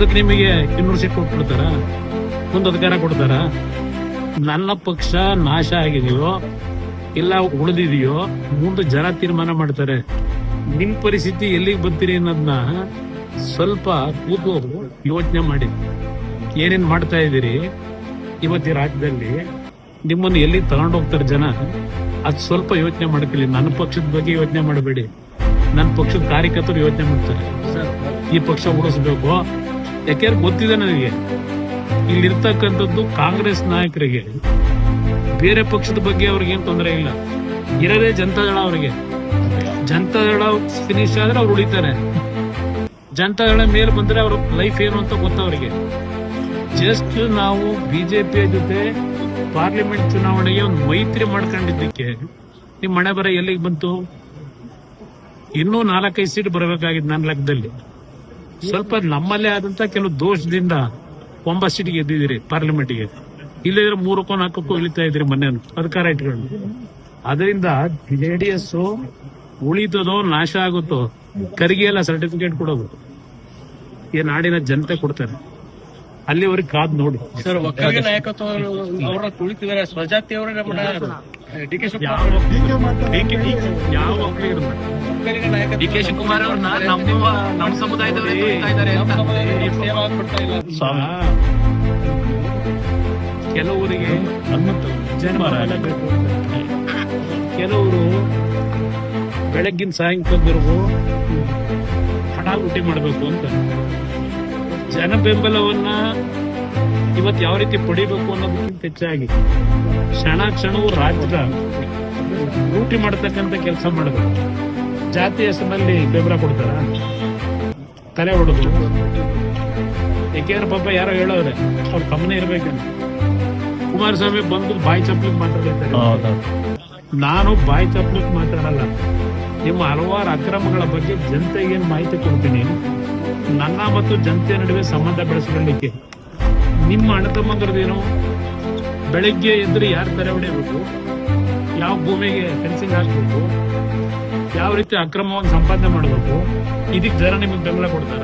ಅದಕ್ಕೆ ನಿಮಗೆ 200 ಸೀಟ್ ಕೊಟ್ಬಿಡ್ತಾರ? ಮುಂದೆ ಅಧಿಕಾರ ಕೊಡ್ತಾರ? ನನ್ನ ಪಕ್ಷ ನಾಶ ಆಗಿದೆಯೋ ಇಲ್ಲ ಉಳಿದಿದೆಯೋ ಮುಂದೆ ಜನ ತೀರ್ಮಾನ ಮಾಡ್ತಾರೆ. ನಿಮ್ ಪರಿಸ್ಥಿತಿ ಎಲ್ಲಿಗೆ ಬರ್ತೀರಿ ಅನ್ನೋದನ್ನ ಸ್ವಲ್ಪ ಕೂತು ಯೋಚನೆ ಮಾಡಿ. ಏನೇನ್ ಮಾಡ್ತಾ ಇದ್ದೀರಿ ಇವತ್ತಿ ರಾಜ್ಯದಲ್ಲಿ, ನಿಮ್ಮನ್ನು ಎಲ್ಲಿ ತಗೊಂಡೋಗ್ತಾರೆ ಜನ, ಅದ್ ಸ್ವಲ್ಪ ಯೋಚನೆ ಮಾಡ್ಕೊಳ್ಳಿ. ನನ್ನ ಪಕ್ಷದ ಬಗ್ಗೆ ಯೋಚನೆ ಮಾಡಬೇಡಿ. ನನ್ನ ಪಕ್ಷದ ಕಾರ್ಯಕರ್ತರು ಯೋಚನೆ ಮಾಡ್ತಾರೆ, ಈ ಪಕ್ಷ ಉಳಿಸ್ಬೇಕು. ಯಾಕೆಂದ್ರೆ ಗೊತ್ತಿದೆ ನನಗೆ, ಇಲ್ಲಿರ್ತಕ್ಕಂಥದ್ದು ಕಾಂಗ್ರೆಸ್ ನಾಯಕರಿಗೆ ಬೇರೆ ಪಕ್ಷದ ಬಗ್ಗೆ ಅವ್ರಿಗೇನು ತೊಂದರೆ ಇಲ್ಲ. ಇರೋದೇ ಜನತಾದಳ ಅವರಿಗೆ. ಜನತಾದಳ ಫಿನಿಶ್ ಆದ್ರೆ ಅವ್ರು ಉಳಿತಾರೆ. ಜನತಾದಳ ಮೇಲೆ ಬಂದ್ರೆ ಅವ್ರ ಲೈಫ್ ಏನು ಅಂತ ಗೊತ್ತವ್ರಿಗೆ. ಜಸ್ಟ್ ನಾವು ಬಿಜೆಪಿಯ ಜೊತೆ ಪಾರ್ಲಿಮೆಂಟ್ ಚುನಾವಣೆಗೆ ಒಂದು ಮೈತ್ರಿ ಮಾಡ್ಕೊಂಡಿದ್ದಕ್ಕೆ ನಿಮ್ ಮನೆ ಬರ ಎಲ್ಲಿಗೆ ಬಂತು? ಇನ್ನೂ 4-5 ಸೀಟ್ ಬರಬೇಕಾಗಿದ್ದು ನನ್ನ ಲೆಕ್ಕದಲ್ಲಿ. ಸ್ವಲ್ಪ ನಮ್ಮಲ್ಲೇ ಆದಂತ ಕೆಲವು ದೋಷದಿಂದ 9 ಸೀಟ್ ಗೆದ್ದಿದ್ದೀರಿ ಪಾರ್ಲಿಮೆಂಟ್ಗೆ. ಇಲ್ಲದಿದ್ರೆ 3-4 ಇಳಿತಾ ಇದ್ರಿ ಮೊನ್ನೆ ಅಧಿಕಾರ ಇಟ್ಕೊಂಡು. ಅದರಿಂದ JDS ಉಳಿತದೋ ನಾಶ ಆಗುತ್ತೋ ಕರಿಗೆ ಎಲ್ಲ ಸರ್ಟಿಫಿಕೇಟ್ ಕೊಡೋದು ಈ ನಾಡಿನ ಜನತೆ ಕೊಡ್ತಾರೆ. ಅಲ್ಲಿವರೆಗೆ ಕಾದ್ ನೋಡಿ. ಸರ್, ಒಕ್ಕಲಿಗ ನಾಯಕತ್ವ ಅವರ ತುಳಿತಿದ್ದಾರೆ. ಸ್ವಜಾತಿಯವರ ಯಾವ ಒಕ್ಕಲಿಗರು? DK ಶಿವಕುಮಾರ್ ಅವ್ರನ್ನ ನಮ್ಮ ಸಮುದಾಯದವರೇ ತುಳಿತಾ ಇದ್ದಾರೆ ಅಂತ ಸೇವಾ ಕೊಡ್ತಾ ಇಲ್ಲ. ಕೆಲವರಿಗೆ ಜನ ಬೇಕು, ಕೆಲವರು ಬೆಳಗ್ಗಿನ ಸಾಯಂಕಾಲದವರೆಗೂ ಹಣ ಊಟಿ ಮಾಡಬೇಕು ಅಂತ. ಜನ ಬೆಂಬಲವನ್ನ ಇವತ್ತು ಯಾವ ರೀತಿ ಪಡಿಬೇಕು ಅನ್ನೋದಕ್ಕಿಂತ ಹೆಚ್ಚಾಗಿ ಕ್ಷಣವು ರಾಜ್ಯದ ಲೂಟಿ ಮಾಡತಕ್ಕಂಥ ಕೆಲಸ ಮಾಡಬೇಕು. ಜಾತಿ ಹೆಸರಿನಲ್ಲಿ ಬೆಂಬಲ ಕೊಡ್ತಾರ? ತಲೆ ಹೊಡೆದು. ಯಾಕೆಂದ್ರೆ ಪಾಪ ಯಾರೋ ಹೇಳೋರೆ ಅವ್ರ ಗಮನ ಇರ್ಬೇಕಂತ. ಕುಮಾರಸ್ವಾಮಿ ಬಂದು ಬಾಯಿ ಚಪ್ಲಿಕ್ ಮಾತಾಡ್ತಾರೆ. ನಾನು ಬಾಯಿ ಚಪ್ಲಿಕ್ ಮಾತಾಡಲ್ಲ. ನಿಮ್ಮ ಹಲವಾರು ಅಕ್ರಮಗಳ ಬಗ್ಗೆ ಜನತೆಗೆ ಏನು ಮಾಹಿತಿ ಕೊಡ್ತೀನಿ. ನನ್ನ ಮತ್ತು ಜನತೆಯ ನಡುವೆ ಸಂಬಂಧ ಬೆಳೆಸ್ಕೊಳ್ಳಿಕ್ಕೆ ನಿಮ್ಮ ಅಣ್ಣ ತಮ್ಮಂದ್ರದೇನು? ಬೆಳಗ್ಗೆ ಎದ್ರೆ ಯಾರು ತಲೆ ಹೊಡೆಯಬೇಕು, ಯಾವ ಭೂಮಿಗೆ ಫೆನ್ಸಿಂಗ್ ಹಾಕ್ಬೇಕು, ಯಾವ ರೀತಿ ಅಕ್ರಮವಾಗಿ ಸಂಪಾದನೆ ಮಾಡಬೇಕು, ಇದಕ್ಕೆ ಜನ ನಿಮಗೆ ಬೆಂಬಲ ಕೊಡ್ತಾರ?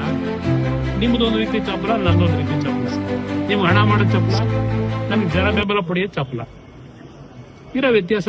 ನಿಮ್ದೊಂದು ರೀತಿ ಚಪ್ಪಲ, ನನ್ನೊಂದು ರೀತಿ ಚಪ್ಪಲ. ನಿಮ್ಗೆ ಹಣ ಮಾಡೋ ಚಪ್ಪಲ, ನಮ್ಗೆ ಜನ ಬೆಂಬಲ ಪಡೆಯೋ ಚಪ್ಪಲ. ಇರೋ ವ್ಯತ್ಯಾಸ